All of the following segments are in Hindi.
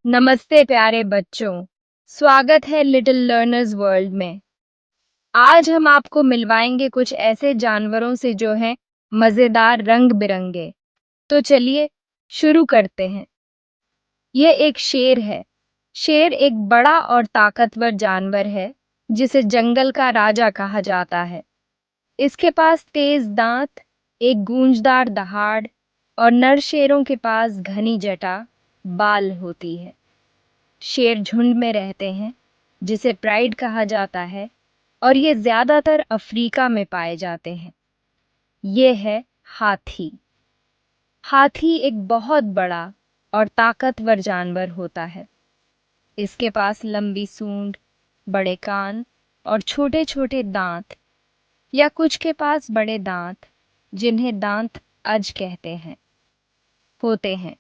नमस्ते प्यारे बच्चों। स्वागत है लिटिल लर्नर्स वर्ल्ड में। आज हम आपको मिलवाएंगे कुछ ऐसे जानवरों से जो हैं मजेदार रंग बिरंगे। तो चलिए शुरू करते हैं। यह एक शेर है। शेर एक बड़ा और ताकतवर जानवर है जिसे जंगल का राजा कहा जाता है। इसके पास तेज दांत, एक गूंजदार दहाड़ और नर शेरों के पास घनी जटा बाल होती है। शेर झुंड में रहते हैं जिसे प्राइड कहा जाता है और ये ज्यादातर अफ्रीका में पाए जाते हैं। ये है हाथी। हाथी एक बहुत बड़ा और ताकतवर जानवर होता है। इसके पास लंबी सूंड, बड़े कान और छोटे छोटे दांत, या कुछ के पास बड़े दांत जिन्हें दांत अज कहते हैं, होते हैं।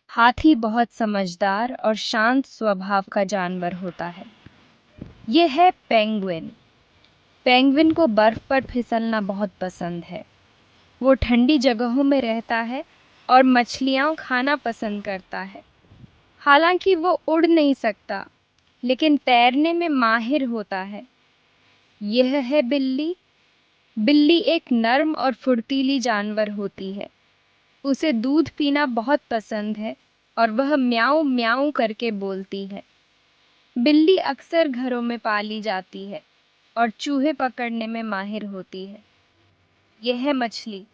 हाथी बहुत समझदार और शांत स्वभाव का जानवर होता है। यह है पेंगुइन। पेंगुइन को बर्फ पर फिसलना बहुत पसंद है। वो ठंडी जगहों में रहता है और मछलियां खाना पसंद करता है। हालांकि वो उड़ नहीं सकता, लेकिन तैरने में माहिर होता है। यह है बिल्ली। बिल्ली एक नर्म और फुर्तीली जानवर होती है। उसे दूध पीना बहुत पसंद है और वह म्याऊं म्याऊं करके बोलती है। बिल्ली अक्सर घरों में पाली जाती है और चूहे पकड़ने में माहिर होती है। यह है मछली।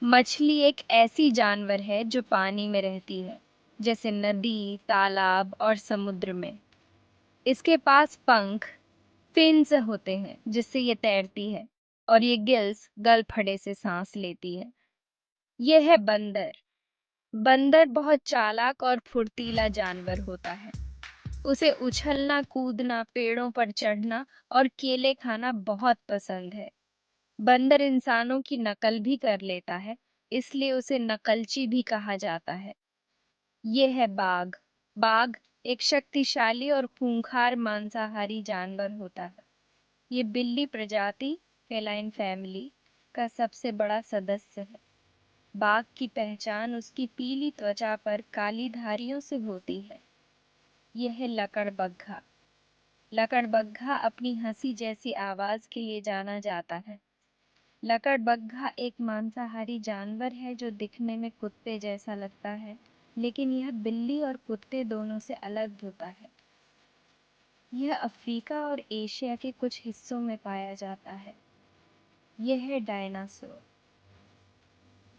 मछली एक ऐसी जानवर है जो पानी में रहती है, जैसे नदी, तालाब और समुद्र में। इसके पास पंख, फिन्स होते हैं जिससे ये तैरती है, और ये गिल्स, गलफड़े से सांस लेती है। यह है बंदर। बंदर बहुत चालाक और फुर्तीला जानवर होता है। उसे उछलना, कूदना, पेड़ों पर चढ़ना और केले खाना बहुत पसंद है। बंदर इंसानों की नकल भी कर लेता है, इसलिए उसे नकलची भी कहा जाता है। ये है बाघ। बाघ एक शक्तिशाली और खूंखार मांसाहारी जानवर होता है। ये बिल्ली प्रजाति, फेलाइन फैमिली, का सबसे बड़ा सदस्य है। बाघ की पहचान उसकी पीली त्वचा पर काली धारियों से होती है। यह है लकड़बग्घा। लकड़बग्घा अपनी हंसी जैसी आवाज के लिए जाना जाता है। लकड़बग्घा एक मांसाहारी जानवर है जो दिखने में कुत्ते जैसा लगता है, लेकिन यह बिल्ली और कुत्ते दोनों से अलग होता है। यह अफ्रीका और एशिया के कुछ हिस्सों में पाया जाता है। यह है डायनासोर।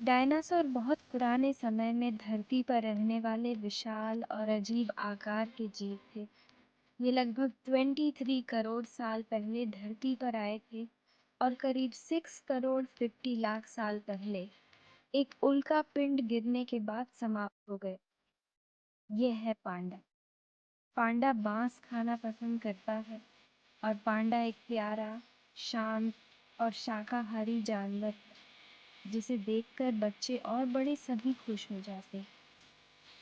डायनासोर बहुत पुराने समय में धरती पर रहने वाले विशाल और अजीब आकार के जीव थे। ये लगभग 23 करोड़ साल पहले धरती पर आए थे और करीब 6 करोड़ 50 लाख साल पहले एक उल्का पिंड गिरने के बाद समाप्त हो गए। यह है पांडा। पांडा बांस खाना पसंद करता है और पांडा एक प्यारा, शांत और शाकाहारी जानवर है जिसे देखकर बच्चे और बड़े सभी खुश हो जाते हैं।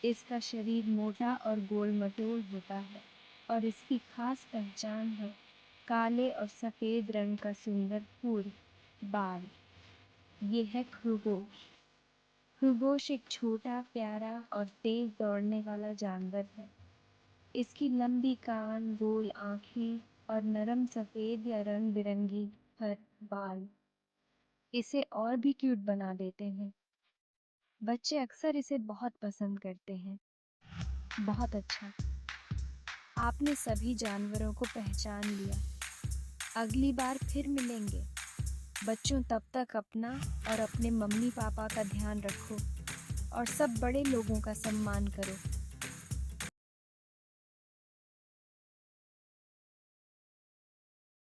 इसका शरीर मोटा और गोल मटोल होता है और इसकी खास पहचान है काले और सफेद रंग का सुंदर फूल, बाल। ये है खरगोश। खरगोश एक छोटा, प्यारा और तेज दौड़ने वाला जानवर है। इसकी लंबी कान, गोल आंखें और नरम सफेद या रंग बिरंगी फर, बाल इसे और भी क्यूट बना देते हैं। बच्चे अक्सर इसे बहुत पसंद करते हैं। बहुत अच्छा, आपने सभी जानवरों को पहचान लिया। अगली बार फिर मिलेंगे। बच्चों, तब तक अपना और अपने मम्मी पापा का ध्यान रखो और सब बड़े लोगों का सम्मान करो।